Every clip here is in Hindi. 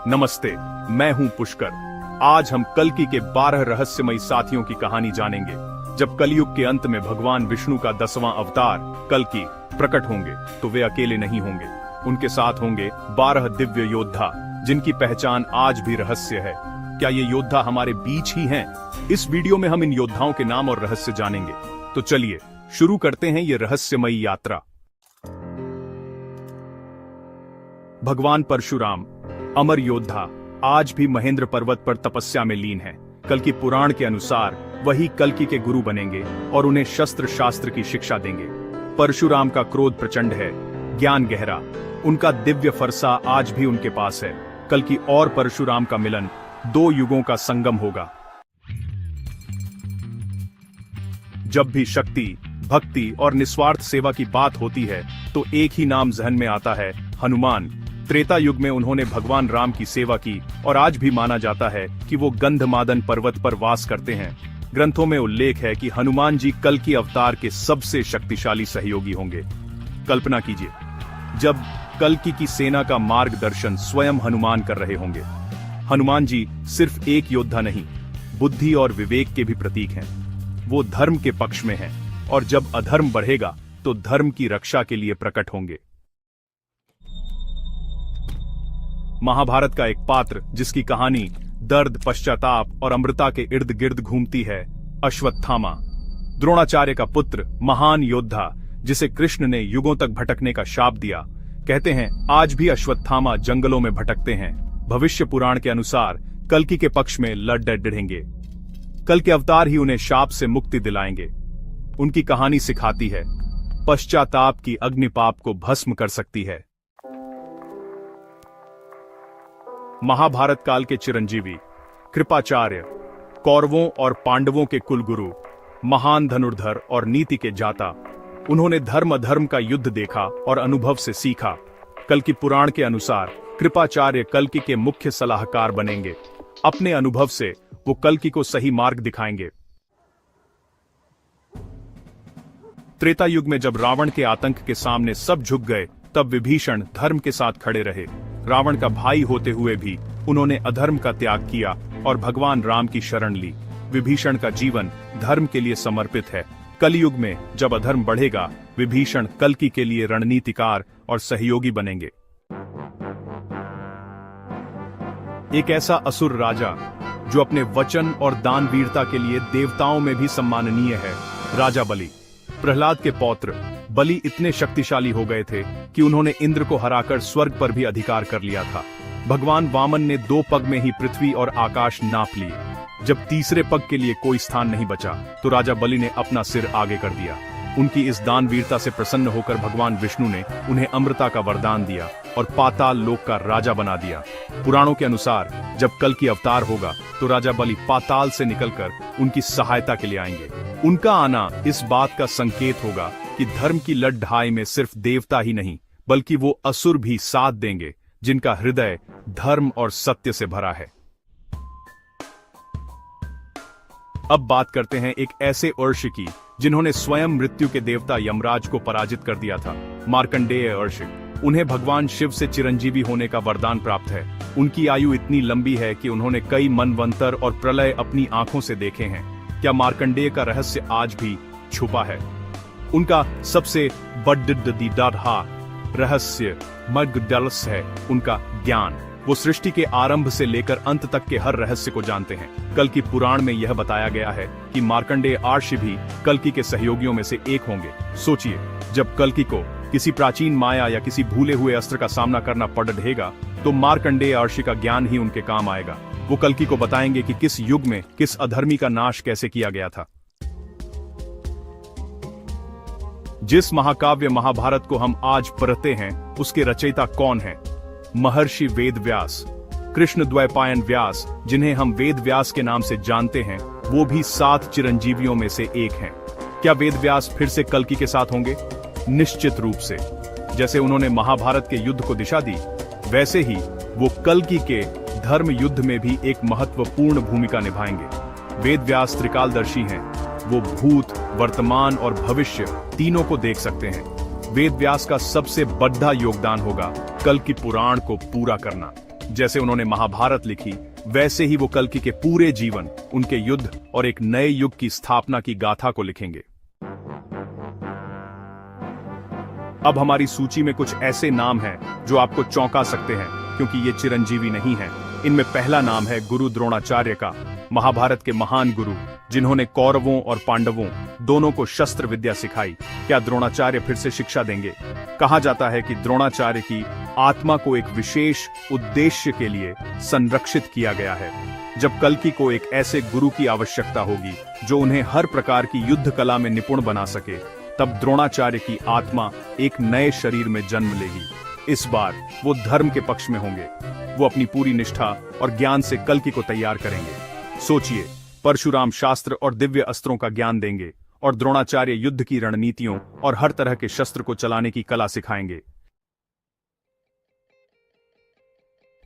नमस्ते, मैं हूं पुष्कर। आज हम कल्कि के 12 रहस्यमयी साथियों की कहानी जानेंगे। जब कलयुग के अंत में भगवान विष्णु का 10वां अवतार कल्कि प्रकट होंगे तो वे अकेले नहीं होंगे। उनके साथ होंगे 12 दिव्य योद्धा जिनकी पहचान आज भी रहस्य है। क्या ये योद्धा हमारे बीच ही हैं? इस वीडियो में हम इन योद्धाओं के नाम और रहस्य जानेंगे। तो चलिए शुरू करते हैं ये रहस्यमयी यात्रा। भगवान परशुराम, अमर योद्धा, आज भी महेंद्र पर्वत पर तपस्या में लीन हैं। कल्कि पुराण के अनुसार वही कल्कि के गुरु बनेंगे और उन्हें शस्त्र शास्त्र की शिक्षा देंगे। परशुराम का क्रोध प्रचंड है, ज्ञान गहरा, उनका दिव्य फरसा आज भी उनके पास है। कल्कि और परशुराम का मिलन 2 युगों का संगम होगा। जब भी शक्ति, भक्ति और निस्वार्थ सेवा की बात होती है तो एक ही नाम जहन में आता है, हनुमान। त्रेता युग में उन्होंने भगवान राम की सेवा की और आज भी माना जाता है कि वो गंधमादन पर्वत पर वास करते हैं। ग्रंथों में उल्लेख है कि हनुमान जी कल्कि अवतार के सबसे शक्तिशाली सहयोगी होंगे। कल्पना कीजिए, जब कल्कि की सेना का मार्गदर्शन स्वयं हनुमान कर रहे होंगे। हनुमान जी सिर्फ एक योद्धा नहीं, बुद्धि और विवेक के भी प्रतीक हैं। वो धर्म के पक्ष में हैं और जब अधर्म बढ़ेगा तो धर्म की रक्षा के लिए प्रकट होंगे। महाभारत का एक पात्र जिसकी कहानी दर्द, पश्चाताप और अमृता के इर्द गिर्द घूमती है, अश्वत्थामा। द्रोणाचार्य का पुत्र, महान योद्धा जिसे कृष्ण ने युगों तक भटकने का शाप दिया। कहते हैं आज भी अश्वत्थामा जंगलों में भटकते हैं। भविष्य पुराण के अनुसार कल्कि के पक्ष में लड़ डटेंगे। कल के अवतार ही उन्हें शाप से मुक्ति दिलाएंगे। उनकी कहानी सिखाती है, पश्चाताप की अग्नि पाप को भस्म कर सकती है। महाभारत काल के चिरंजीवी कृपाचार्य, कौरवों और पांडवों के कुलगुरु, महान धनुर्धर और नीति के जाता। उन्होंने धर्म अधर्म का युद्ध देखा और अनुभव से सीखा। कल्कि पुराण के अनुसार कृपाचार्य कल्कि के मुख्य सलाहकार बनेंगे। अपने अनुभव से वो कल्कि को सही मार्ग दिखाएंगे। त्रेता युग में जब रावण के आतंक के सामने सब झुक गए, तब विभीषण धर्म के साथ खड़े रहे। रावण का भाई होते हुए भी उन्होंने अधर्म का त्याग किया और भगवान राम की शरण ली। विभीषण का जीवन धर्म के लिए समर्पित है। कलयुग में जब अधर्म बढ़ेगा, विभीषण कल्कि के लिए रणनीतिकार और सहयोगी बनेंगे। एक ऐसा असुर राजा जो अपने वचन और दानवीरता के लिए देवताओं में भी सम्माननीय है, राजा बलि। प्रहलाद के पौत्र बलि इतने शक्तिशाली हो गए थे कि उन्होंने इंद्र को हराकर स्वर्ग पर भी अधिकार कर लिया था। भगवान वामन ने 2 पग में ही पृथ्वी और आकाश नाप लिए। जब तीसरे पग के लिए कोई स्थान नहीं बचा तो राजा बलि ने अपना सिर आगे कर दिया। उनकी इस दानवीरता से प्रसन्न होकर भगवान विष्णु ने उन्हें अमृता का वरदान दिया और पाताल लोक का राजा बना दिया। पुराणों के अनुसार जब कल्कि अवतार होगा तो राजा बलि पाताल से निकलकर उनकी सहायता के लिए आएंगे। उनका आना इस बात का संकेत होगा कि धर्म की लड़ाई में सिर्फ देवता ही नहीं बल्कि वो असुर भी साथ देंगे जिनका हृदय धर्म और सत्य से भरा है। अब बात करते हैं एक ऐसे अर्षि की जिन्होंने स्वयं मृत्यु के देवता यमराज को पराजित कर दिया था, मार्कंडेय अर्षि। उन्हें भगवान शिव से चिरंजीवी होने का वरदान प्राप्त है। उनकी आयु इतनी लंबी है कि उन्होंने कई मनवंतर और प्रलय अपनी आंखों से देखे हैं। क्या मार्कंडेय का रहस्य आज भी छुपा है? उनका सबसे बड़ा रहस्य मर्गडलस है, उनका ज्ञान। वो सृष्टि के आरंभ से लेकर अंत तक के हर रहस्य को जानते हैं। कल्कि पुराण में यह बताया गया है कि मार्कंडेय अर्षि भी कल्कि के सहयोगियों में से एक होंगे। सोचिए, जब कल्कि को किसी प्राचीन माया या किसी भूले हुए अस्त्र का सामना करना पड़ रहेगा तो मार्कंडेय अर्षि का ज्ञान ही उनके काम आएगा। वो कल्कि को बताएंगे कि किस युग में किस अधर्मी का नाश कैसे किया गया था। जिस महाकाव्य महाभारत को हम आज पढ़ते हैं उसके रचयिता कौन हैं? महर्षि वेद व्यास। कृष्ण द्वैपायन व्यास, जिन्हें हम वेद व्यास के नाम से जानते हैं, वो भी 7 चिरंजीवियों में से एक हैं। क्या वेद व्यास फिर से कल्कि के साथ होंगे? निश्चित रूप से। जैसे उन्होंने महाभारत के युद्ध को दिशा दी, वैसे ही वो कल्कि के धर्म युद्ध में भी एक महत्वपूर्ण भूमिका निभाएंगे। वेद व्यास त्रिकालदर्शी हैं। वो भूत, वर्तमान और भविष्य तीनों को देख सकते हैं। वेद व्यास का सबसे बड़ा योगदान होगा कल्कि पुराण को पूरा करना। जैसे उन्होंने महाभारत लिखी, वैसे ही वो कल्कि के पूरे जीवन, उनके युद्ध और एक नए युग की स्थापना की गाथा को लिखेंगे। अब हमारी सूची में कुछ ऐसे नाम हैं जो आपको चौंका सकते हैं, क्योंकि ये चिरंजीवी नहीं हैं। इनमें पहला नाम है गुरु द्रोणाचार्य का, महाभारत के महान गुरु, जिन्होंने कौरवों और पांडवों दोनों को शस्त्र विद्या सिखाई। क्या द्रोणाचार्य फिर से शिक्षा देंगे? कहा जाता है कि द्रोणाचार्य की आत्मा को एक विशेष उद्देश्य के लिए संरक्षित किया गया है। जब कल्कि को एक ऐसे गुरु की आवश्यकता होगी जो उन्हें हर प्रकार की युद्ध कला में निपुण बना सके, तब द्रोणाचार्य की आत्मा एक नए शरीर में जन्म लेगी। इस बार वो धर्म के पक्ष में होंगे। वो अपनी पूरी निष्ठा और ज्ञान से कल्कि को तैयार करेंगे। सोचिए, परशुराम शास्त्र और दिव्य अस्त्रों का ज्ञान देंगे और द्रोणाचार्य युद्ध की रणनीतियों और हर तरह के शस्त्र को चलाने की कला सिखाएंगे।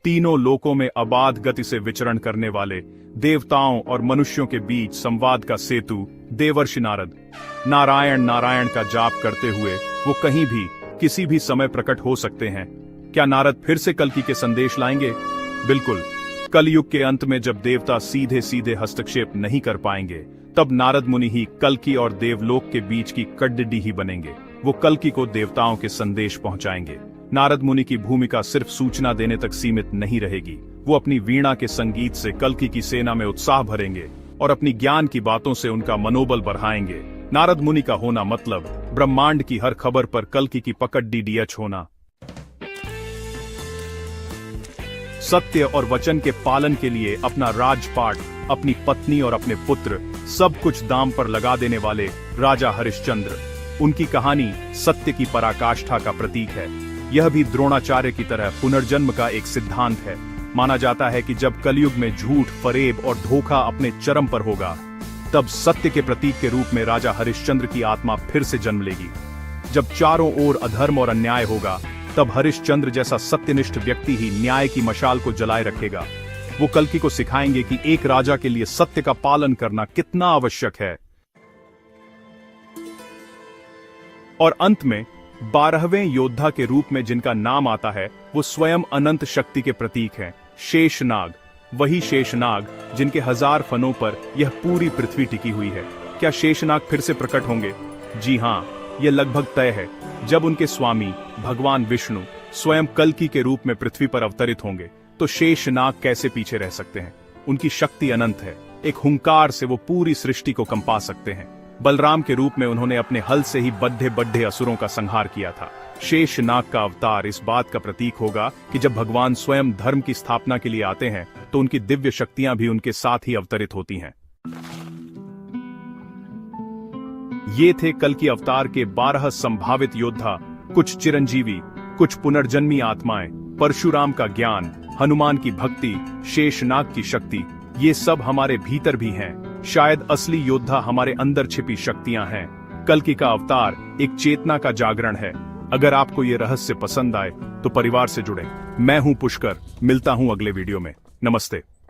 तीनों लोकों में अबाध गति से विचरण करने वाले, देवताओं और मनुष्यों के बीच संवाद का सेतु देवर्षि नारद, नारायण नारायण का जाप करते हुए वो कहीं भी किसी भी समय प्रकट हो सकते हैं। क्या नारद फिर से कल्कि के संदेश लाएंगे? बिल्कुल। कलयुग के अंत में जब देवता सीधे सीधे हस्तक्षेप नहीं कर पाएंगे, तब नारद मुनि ही कल्कि और देवलोक के बीच की कड़डी ही बनेंगे। वो कल्कि को देवताओं के संदेश पहुंचाएंगे। नारद मुनि की भूमिका सिर्फ सूचना देने तक सीमित नहीं रहेगी। वो अपनी वीणा के संगीत से कल्कि की सेना में उत्साह भरेंगे और अपनी ज्ञान की बातों से उनका मनोबल बढ़ाएंगे। नारद मुनि का होना मतलब ब्रह्मांड की हर खबर पर कल्कि की पकड़ डीडीएच होना। सत्य और वचन के पालन के लिए अपना राजपाट, अपनी पत्नी और अपने पुत्र सब कुछ दांव पर लगा देने वाले राजा हरिश्चंद्र। उनकी कहानी सत्य की पराकाष्ठा का प्रतीक है। यह भी द्रोणाचार्य की तरह पुनर्जन्म का एक सिद्धांत है। माना जाता है कि जब कलयुग में झूठ, फरेब और धोखा अपने चरम पर होगा, तब सत्य के प्रतीक के रूप में राजा हरिश्चंद्र की आत्मा फिर से जन्म लेगी। जब चारों ओर अधर्म और अन्याय होगा, तब हरिश्चंद्र जैसा सत्यनिष्ठ व्यक्ति ही न्याय की मशाल को जलाए रखेगा। वो कल्कि को सिखाएंगे कि एक राजा के लिए सत्य का पालन करना कितना आवश्यक है। और अंत में 12वें योद्धा के रूप में जिनका नाम आता है, वो स्वयं अनंत शक्ति के प्रतीक हैं, शेषनाग। वही शेषनाग जिनके 1000 फनों पर यह पूरी पृथ्वी टिकी हुई है। क्या शेषनाग फिर से प्रकट होंगे? जी हां, यह लगभग तय है। जब उनके स्वामी भगवान विष्णु स्वयं कल्कि के रूप में पृथ्वी पर अवतरित होंगे, तो शेषनाग कैसे पीछे रह सकते हैं? उनकी शक्ति अनंत है। एक हुंकार से वो पूरी सृष्टि को कंपा सकते हैं। बलराम के रूप में उन्होंने अपने हल से ही बड्ढे बड्ढे असुरों का संहार किया था। शेषनाग का अवतार इस बात का प्रतीक होगा कि जब भगवान स्वयं धर्म की स्थापना के लिए आते हैं, तो उनकी दिव्य शक्तियां भी उनके साथ ही अवतरित होती हैं। ये थे कल्कि अवतार के 12 संभावित योद्धा। कुछ चिरंजीवी, कुछ पुनर्जन्मी आत्माएं, परशुराम का ज्ञान, हनुमान की भक्ति, शेषनाग की शक्ति, ये सब हमारे भीतर भी हैं। शायद असली योद्धा हमारे अंदर छिपी शक्तियां हैं। कल्कि का अवतार एक चेतना का जागरण है। अगर आपको ये रहस्य पसंद आए तो परिवार से जुड़ें। मैं हूं पुष्कर, मिलता हूं अगले वीडियो में। नमस्ते।